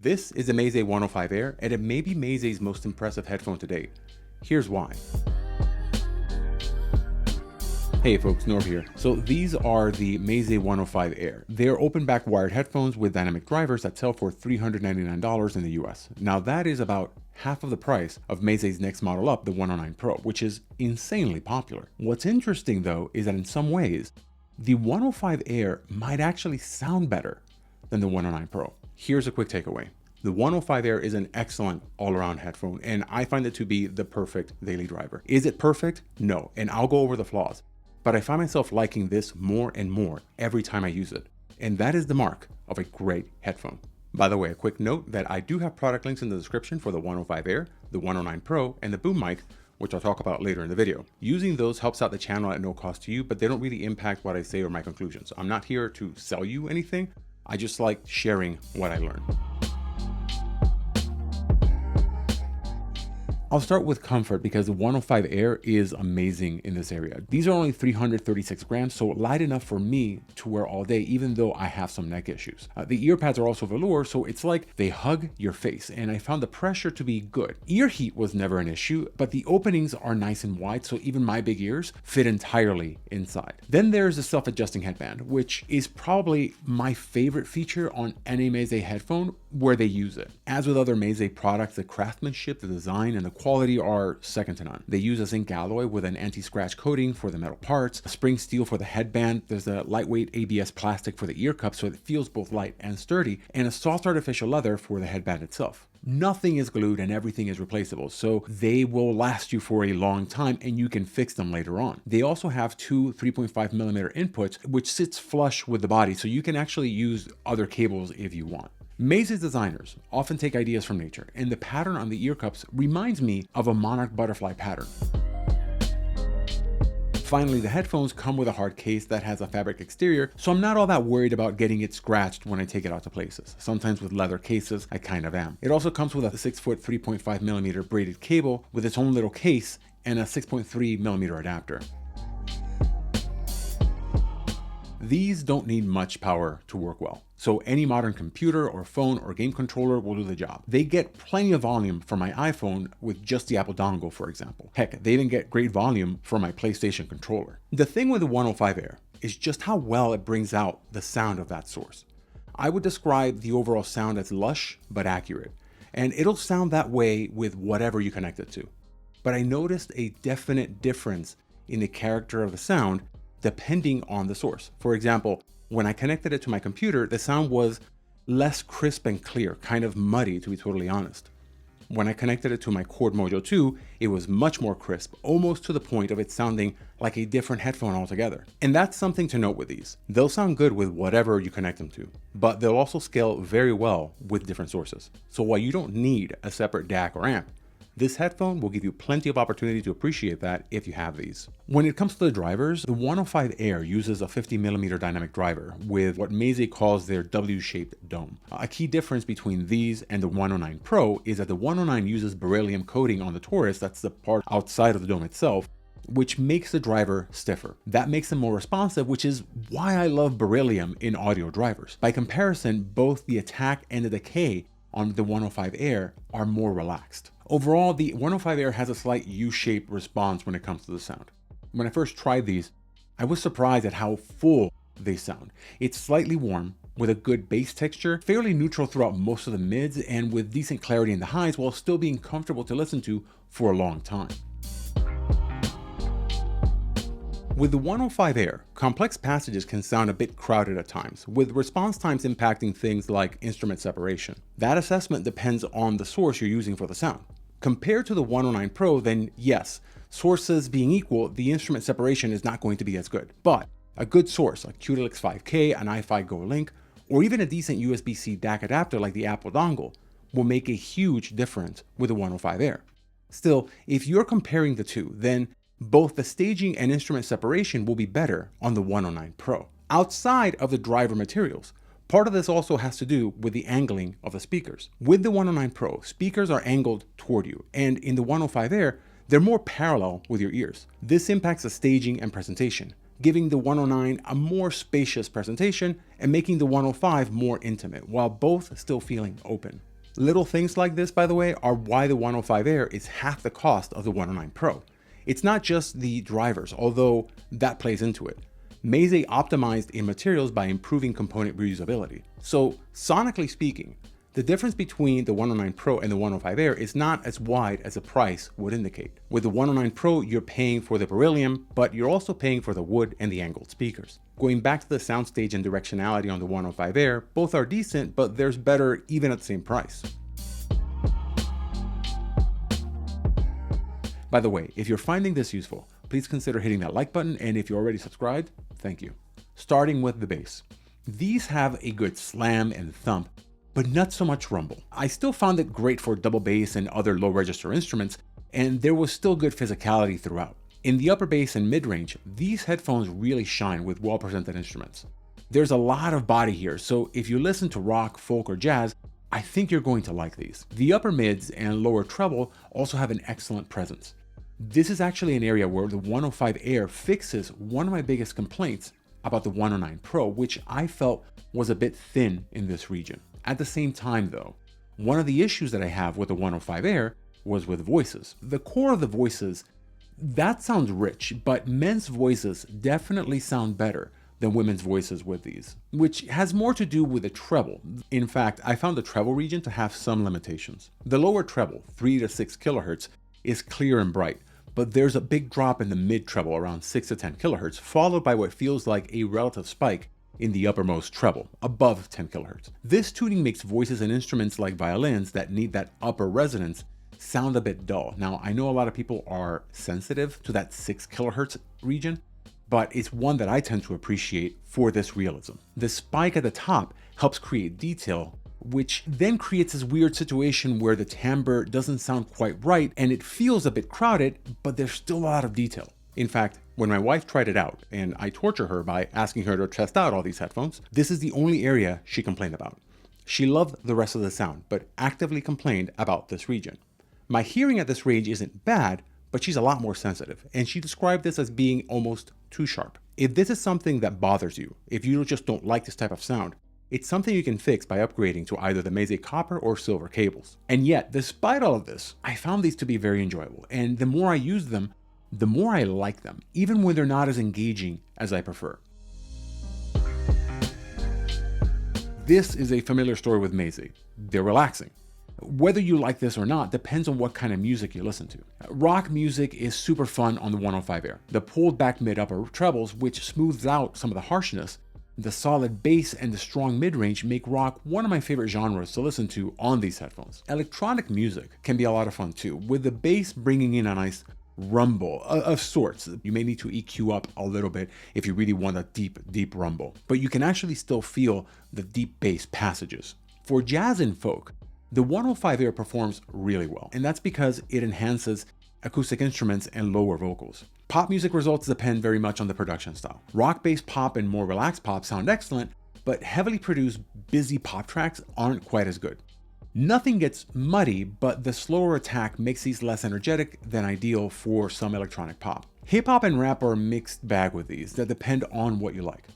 This is a Meze 105 Air, and it may be Meze's most impressive headphone to date. Here's why. Hey folks, Norv here. So these are the Meze 105 Air. They're open back wired headphones with dynamic drivers that sell for $399 in the US. Now that is about half of the price of Meze's next model up, the 109 Pro, which is insanely popular. What's interesting though is that in some ways, the 105 Air might actually sound better than the 109 Pro. Here's a quick takeaway. The 105 Air is an excellent all-around headphone, and I find it to be the perfect daily driver. Is it perfect? No, and I'll go over the flaws. But I find myself liking this more and more every time I use it. And that is the mark of a great headphone. By the way, a quick note that I do have product links in the description for the 105 Air, the 109 Pro, and the boom mic, which I'll talk about later in the video. Using those helps out the channel at no cost to you, but they don't really impact what I say or my conclusions. I'm not here to sell you anything. I just like sharing what I learned. I'll start with comfort because the 105 Air is amazing in this area. These are only 336 grams, so light enough for me to wear all day, even though I have some neck issues. The ear pads are also velour, so it's like they hug your face, and I found the pressure to be good. Ear heat was never an issue, but the openings are nice and wide, so even my big ears fit entirely inside. Then there's the self-adjusting headband, which is probably my favorite feature on any Meze headphone where they use it. As with other Meze products, the craftsmanship, the design, and the quality are second to none. They use a zinc alloy with an anti-scratch coating for the metal parts, a spring steel for the headband, there's a lightweight ABS plastic for the ear cup so it feels both light and sturdy, and a soft artificial leather for the headband itself. Nothing is glued and everything is replaceable, so they will last you for a long time and you can fix them later on. They also have two 3.5mm inputs, which sits flush with the body, so you can actually use other cables if you want. Meze's designers often take ideas from nature, and the pattern on the ear cups reminds me of a monarch butterfly pattern. Finally, the headphones come with a hard case that has a fabric exterior, so I'm not all that worried about getting it scratched when I take it out to places. Sometimes with leather cases, I kind of am. It also comes with a 6-foot 3.5mm braided cable with its own little case and a 6.3mm adapter. These don't need much power to work well, so any modern computer or phone or game controller will do the job. They get plenty of volume from my iPhone with just the Apple dongle, for example. Heck, they even get great volume from my PlayStation controller. The thing with the 105 Air is just how well it brings out the sound of that source. I would describe the overall sound as lush but accurate, and it'll sound that way with whatever you connect it to. But I noticed a definite difference in the character of the sound depending on the source. For example, when I connected it to my computer, the sound was less crisp and clear, kind of muddy to be totally honest. When I connected it to my Cord Mojo 2, it was much more crisp, almost to the point of it sounding like a different headphone altogether. And that's something to note with these. They'll sound good with whatever you connect them to, but they'll also scale very well with different sources. So while you don't need a separate DAC or amp, this headphone will give you plenty of opportunity to appreciate that if you have these. When it comes to the drivers, the 105 Air uses a 50mm dynamic driver with what Meze calls their W-shaped dome. A key difference between these and the 109 Pro is that the 109 uses beryllium coating on the torus, that's the part outside of the dome itself, which makes the driver stiffer. That makes them more responsive, which is why I love beryllium in audio drivers. By comparison, both the attack and the decay on the 105 Air are more relaxed. Overall, the 105 Air has a slight U-shaped response when it comes to the sound. When I first tried these, I was surprised at how full they sound. It's slightly warm, with a good bass texture, fairly neutral throughout most of the mids, and with decent clarity in the highs while still being comfortable to listen to for a long time. With the 105 Air, complex passages can sound a bit crowded at times, with response times impacting things like instrument separation. That assessment depends on the source you're using for the sound. Compared to the 109 Pro, then yes, sources being equal, the instrument separation is not going to be as good. But a good source, a Q-Delix 5K, an iFi Go Link, or even a decent USB-C DAC adapter like the Apple dongle will make a huge difference with the 105 Air. Still, if you're comparing the two, then both the staging and instrument separation will be better on the 109 Pro. Outside of the driver materials, part of this also has to do with the angling of the speakers. With the 109 Pro, speakers are angled toward you, and in the 105 Air, they're more parallel with your ears. This impacts the staging and presentation, giving the 109 a more spacious presentation and making the 105 more intimate, while both still feeling open. Little things like this, by the way, are why the 105 Air is half the cost of the 109 Pro. It's not just the drivers, although that plays into it. Meze optimized in materials by improving component reusability. So sonically speaking, the difference between the 109 Pro and the 105 Air is not as wide as the price would indicate. With the 109 Pro, you're paying for the beryllium, but you're also paying for the wood and the angled speakers. Going back to the soundstage and directionality on the 105 Air, both are decent, but there's better even at the same price. By the way, if you're finding this useful, please consider hitting that like button, and if you're already subscribed, thank you. Starting with the bass. These have a good slam and thump, but not so much rumble. I still found it great for double bass and other low register instruments, and there was still good physicality throughout. In the upper bass and mid-range, these headphones really shine with well-presented instruments. There's a lot of body here, so if you listen to rock, folk, or jazz, I think you're going to like these. The upper mids and lower treble also have an excellent presence. This is actually an area where the 105 Air fixes one of my biggest complaints about the 109 Pro, which I felt was a bit thin in this region. At the same time though, one of the issues that I have with the 105 Air was with voices. The core of the voices, that sounds rich, but men's voices definitely sound better than women's voices with these, which has more to do with the treble. In fact, I found the treble region to have some limitations. The lower treble, 3 to 6 kilohertz, is clear and bright, but there's a big drop in the mid treble around 6 to 10 kilohertz, followed by what feels like a relative spike in the uppermost treble, above 10 kilohertz. This tuning makes voices and instruments like violins that need that upper resonance sound a bit dull. Now, I know a lot of people are sensitive to that 6 kilohertz region, but it's one that I tend to appreciate for this realism. The spike at the top helps create detail, which then creates this weird situation where the timbre doesn't sound quite right and it feels a bit crowded, but there's still a lot of detail. In fact, when my wife tried it out, and I torture her by asking her to test out all these headphones, this is the only area she complained about. She loved the rest of the sound, but actively complained about this region. My hearing at this range isn't bad, but she's a lot more sensitive, and she described this as being almost too sharp. If this is something that bothers you, if you just don't like this type of sound, it's something you can fix by upgrading to either the Meze copper or silver cables. And yet, despite all of this, I found these to be very enjoyable, and the more I use them, the more I like them, even when they're not as engaging as I prefer. This is a familiar story with Meze. They're relaxing. Whether you like this or not depends on what kind of music you listen to. Rock music is super fun on the 105 Air. The pulled back mid-upper trebles, which smooths out some of the harshness, the solid bass and the strong mid-range make rock one of my favorite genres to listen to on these headphones. Electronic music can be a lot of fun too, with the bass bringing in a nice rumble of sorts. You may need to EQ up a little bit if you really want a deep rumble, but you can actually still feel the deep bass passages. For jazz and folk, the 105 Air performs really well, and that's because it enhances acoustic instruments and lower vocals. Pop music results depend very much on the production style. Rock-based pop and more relaxed pop sound excellent, but heavily produced, busy pop tracks aren't quite as good. Nothing gets muddy, but the slower attack makes these less energetic than ideal for some electronic pop. Hip-hop and rap are a mixed bag with these that depend on what you like.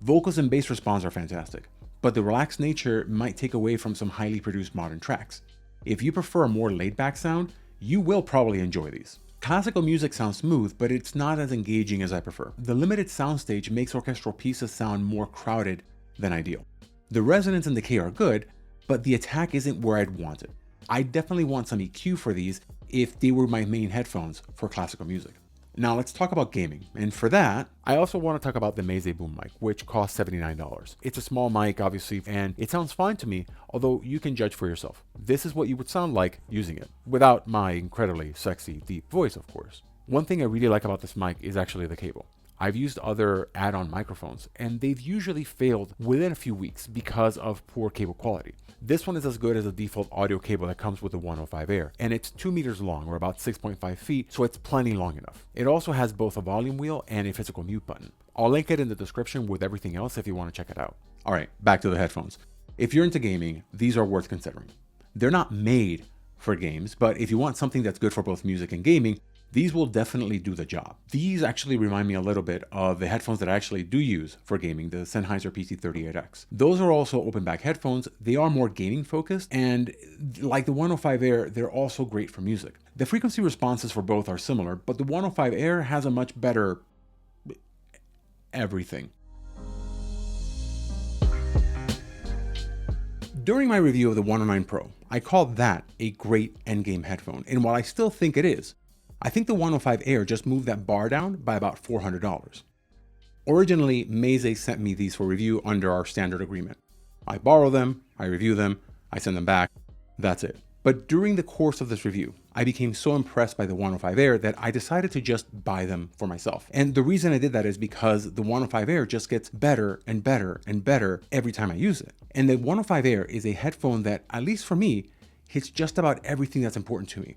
Vocals and bass response are fantastic, but the relaxed nature might take away from some highly produced modern tracks. If you prefer a more laid-back sound, you will probably enjoy these. Classical music sounds smooth, but it's not as engaging as I prefer. The limited soundstage makes orchestral pieces sound more crowded than ideal. The resonance and decay are good, but the attack isn't where I'd want it. I definitely want some EQ for these if they were my main headphones for classical music. Now let's talk about gaming, and for that, I also want to talk about the Meze boom mic, which costs $79. It's a small mic, obviously, and it sounds fine to me, although you can judge for yourself. This is what you would sound like using it, without my incredibly sexy, deep voice, of course. One thing I really like about this mic is actually the cable. I've used other add-on microphones, and they've usually failed within a few weeks because of poor cable quality. This one is as good as the default audio cable that comes with the 105 Air, and it's 2 meters long, or about 6.5 feet, so it's plenty long enough. It also has both a volume wheel and a physical mute button. I'll link it in the description with everything else if you want to check it out. Alright, back to the headphones. If you're into gaming, these are worth considering. They're not made for games, but if you want something that's good for both music and gaming, these will definitely do the job. These actually remind me a little bit of the headphones that I actually do use for gaming, the Sennheiser PC38X. Those are also open back headphones. They are more gaming focused, and like the 105 Air, they're also great for music. The frequency responses for both are similar, but the 105 Air has a much better everything. During my review of the 109 Pro, I called that a great endgame headphone, and while I still think it is, I think the 105 Air just moved that bar down by about $400. Originally, Meze sent me these for review under our standard agreement. I borrow them, I review them, I send them back, that's it. But during the course of this review, I became so impressed by the 105 Air that I decided to just buy them for myself. And the reason I did that is because the 105 Air just gets better and better and better every time I use it. And the 105 Air is a headphone that, at least for me, hits just about everything that's important to me.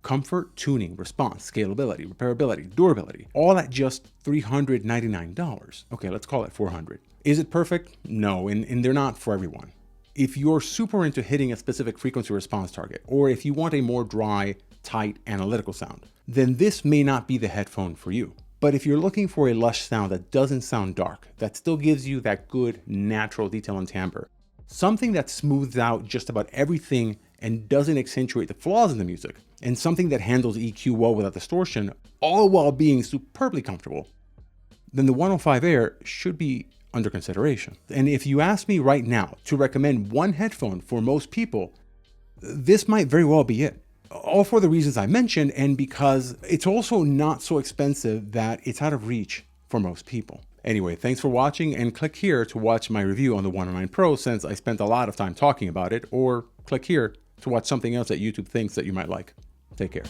Comfort, tuning, response, scalability, repairability, durability, all at just $399. Okay, let's call it $400. Is it perfect? No, and they're not for everyone. If you're super into hitting a specific frequency response target, or if you want a more dry, tight, analytical sound, then this may not be the headphone for you. But if you're looking for a lush sound that doesn't sound dark, that still gives you that good, natural detail and timbre, something that smooths out just about everything and doesn't accentuate the flaws in the music, and something that handles EQ well without distortion, all while being superbly comfortable, then the 105 Air should be under consideration. And if you ask me right now to recommend one headphone for most people, this might very well be it. All for the reasons I mentioned, and because it's also not so expensive that it's out of reach for most people. Anyway, thanks for watching, and click here to watch my review on the 109 Pro since I spent a lot of time talking about it, or click here to watch something else that YouTube thinks that you might like. Take care.